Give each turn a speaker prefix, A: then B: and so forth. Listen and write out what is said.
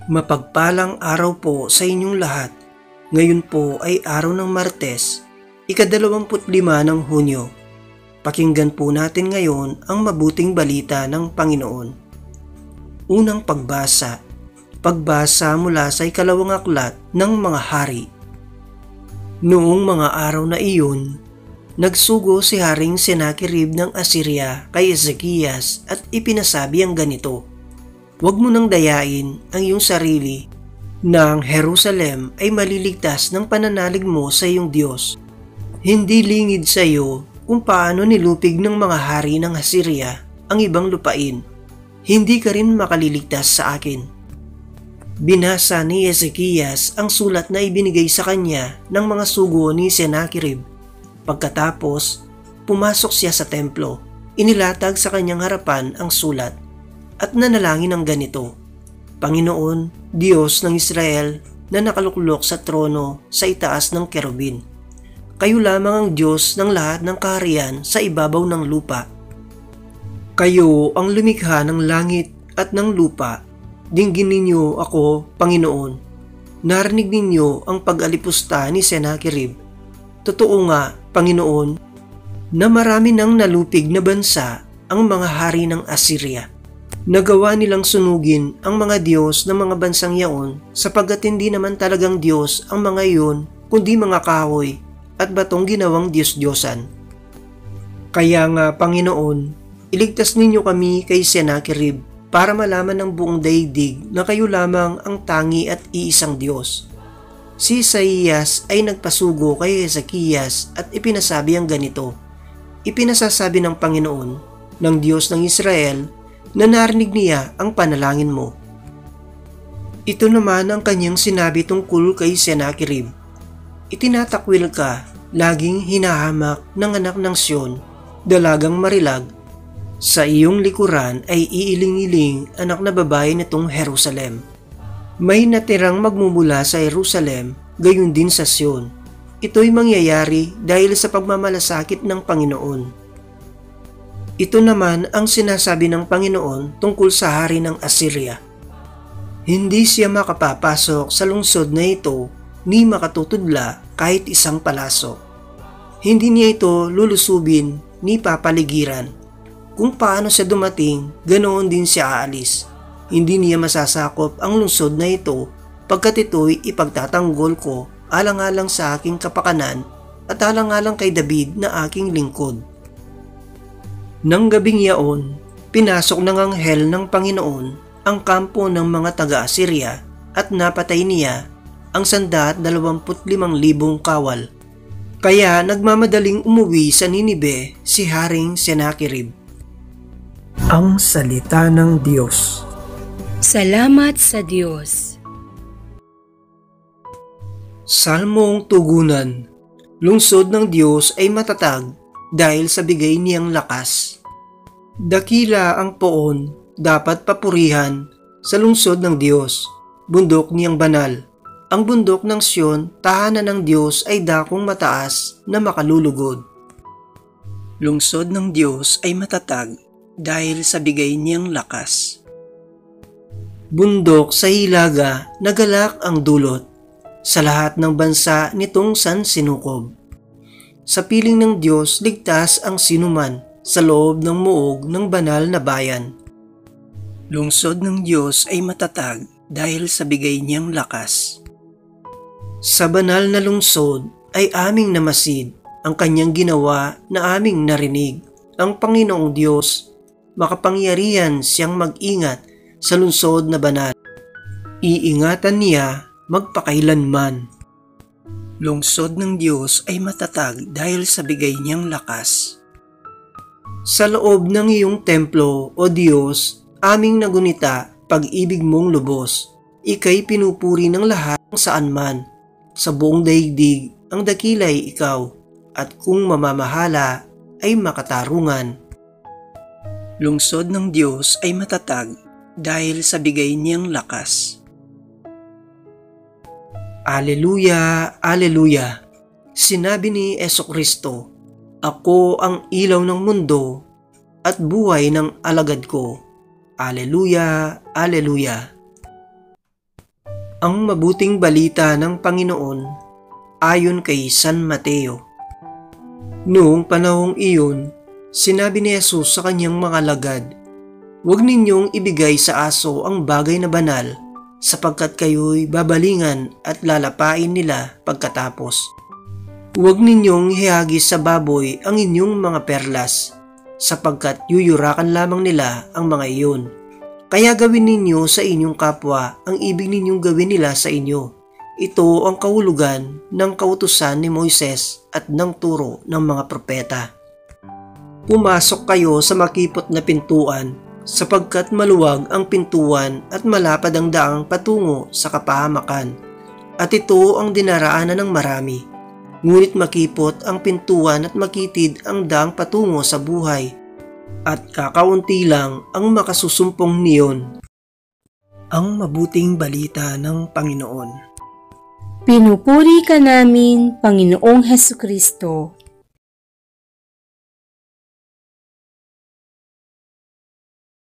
A: Mapagpalang araw po sa inyong lahat. Ngayon po ay araw ng Martes, ika-25 ng Hunyo. Pakinggan po natin ngayon ang mabuting balita ng Panginoon. Unang pagbasa. Pagbasa mula sa ikalawang aklat ng mga hari. Noong mga araw na iyon, nagsugo si Haring Senakirib ng Assyria kay Ezekias at ipinasabi ang ganito: "Huwag mo nang dayain ang iyong sarili na ang Jerusalem ay maliligtas ng pananalig mo sa iyong Diyos. Hindi lingid sa iyo kung paano nilupig ng mga hari ng Assyria ang ibang lupain. Hindi ka rin makaliligtas sa akin." Binasa ni Ezekias ang sulat na ibinigay sa kanya ng mga sugo ni Senakirib. Pagkatapos, pumasok siya sa templo. Inilatag sa kanyang harapan ang sulat at nanalangin ng ganito: "Panginoon, Diyos ng Israel na nakaluklok sa trono sa itaas ng kerubin. Kayo lamang ang Diyos ng lahat ng kaharian sa ibabaw ng lupa. Kayo ang lumikha ng langit at ng lupa. Dinggin ninyo ako, Panginoon. Narinig ninyo ang pag-alipusta ni Senakirib. Totoo nga, Panginoon, na marami nang nalupig na bansa ang mga hari ng Assyria. Nagawa nilang sunugin ang mga Diyos ng mga bansang yaon sapagkat hindi naman talagang Diyos ang mga iyon kundi mga kahoy at batong ginawang Diyos-Diyosan. Kaya nga, Panginoon, iligtas ninyo kami kay Senakirib para malaman ng buong daigdig na kayo lamang ang tangi at iisang Diyos." Si Isaías ay nagpasugo kay Ezekias at ipinasabi ang ganito: "Ipinasasabi ng Panginoon, ng Diyos ng Israel, na narinig niya ang panalangin mo." Ito naman ang kanyang sinabi tungkol kay Senakirib: "Itinatakwil ka, laging hinahamak ng anak ng Sion, dalagang marilag. Sa iyong likuran ay iiling-iling anak na babae nitong Jerusalem. May natirang magmumula sa Jerusalem, gayon din sa Sion. Ito'y mangyayari dahil sa pagmamalasakit ng Panginoon." Ito naman ang sinasabi ng Panginoon tungkol sa hari ng Assyria: "Hindi siya makapapasok sa lungsod na ito ni makatutudla kahit isang palaso. Hindi niya ito lulusubin ni papaligiran. Kung paano siya dumating, ganoon din siya aalis. Hindi niya masasakop ang lungsod na ito pagkat ito'y ipagtatanggol ko alang-alang sa aking kapakanan at alang-alang kay David na aking lingkod." Nang gabing yaon, pinasok ng anghel ng Panginoon ang kampo ng mga taga-Assyria at napatay niya ang 125,000 kawal. Kaya nagmamadaling umuwi sa Ninibe si Haring Senakirib. Ang salita ng Diyos.
B: Salamat sa Diyos.
A: Salmong tugunan. Lungsod ng Diyos ay matatag dahil sa bigay niyang lakas. Dakila ang poon, dapat papurihan sa lungsod ng Diyos, bundok niyang banal. Ang bundok ng Sion, tahanan ng Diyos, ay dakong mataas na makalulugod. Lungsod ng Diyos ay matatag dahil sa bigay niyang lakas. Bundok sa hilaga, nagalak ang dulot. Sa lahat ng bansa nitong sansinukob. Sa piling ng Diyos, ligtas ang sinuman sa loob ng muog ng banal na bayan. Lungsod ng Diyos ay matatag dahil sa bigay niyang lakas. Sa banal na lungsod ay aming namasid ang kanyang ginawa na aming narinig. Ang Panginoong Diyos, makapangyarihan siyang mag-ingat sa lungsod na banal. Iingatan niya magpakailanman. Lungsod ng Diyos ay matatag dahil sa bigay niyang lakas. Sa loob ng iyong templo, O Diyos, aming nagunita pag-ibig mong lubos. Ika'y pinupuri ng lahat saan man. Sa buong daigdig ang dakila'y ikaw, at kung mamamahala ay makatarungan. Lungsod ng Diyos ay matatag dahil sa bigay niyang lakas. Aleluya, aleluya. Sinabi ni Jesucristo, "Ako ang ilaw ng mundo at buhay ng alagad ko." Aleluya, aleluya. Ang mabuting balita ng Panginoon ayon kay San Mateo. Noong panahong iyon, sinabi ni Jesus sa kanyang mga alagad, "Huwag ninyong ibigay sa aso ang bagay na banal, sapagkat kayo'y babalingan at lalapain nila pagkatapos. Huwag ninyong ihagis sa baboy ang inyong mga perlas, sapagkat yuyurakan lamang nila ang mga iyon. Kaya gawin ninyo sa inyong kapwa ang ibig ninyong gawin nila sa inyo. Ito ang kahulugan ng kautusan ni Moises at ng turo ng mga propeta. Pumasok kayo sa makipot na pintuan, sapagkat maluwag ang pintuan at malapad ang daang patungo sa kapahamakan. At ito ang dinaraanan ng marami. Ngunit makipot ang pintuan at makitid ang daang patungo sa buhay, at kakaunti lang ang makasusumpong niyon." Ang mabuting balita ng Panginoon.
B: Pinupuri ka namin, Panginoong Hesukristo.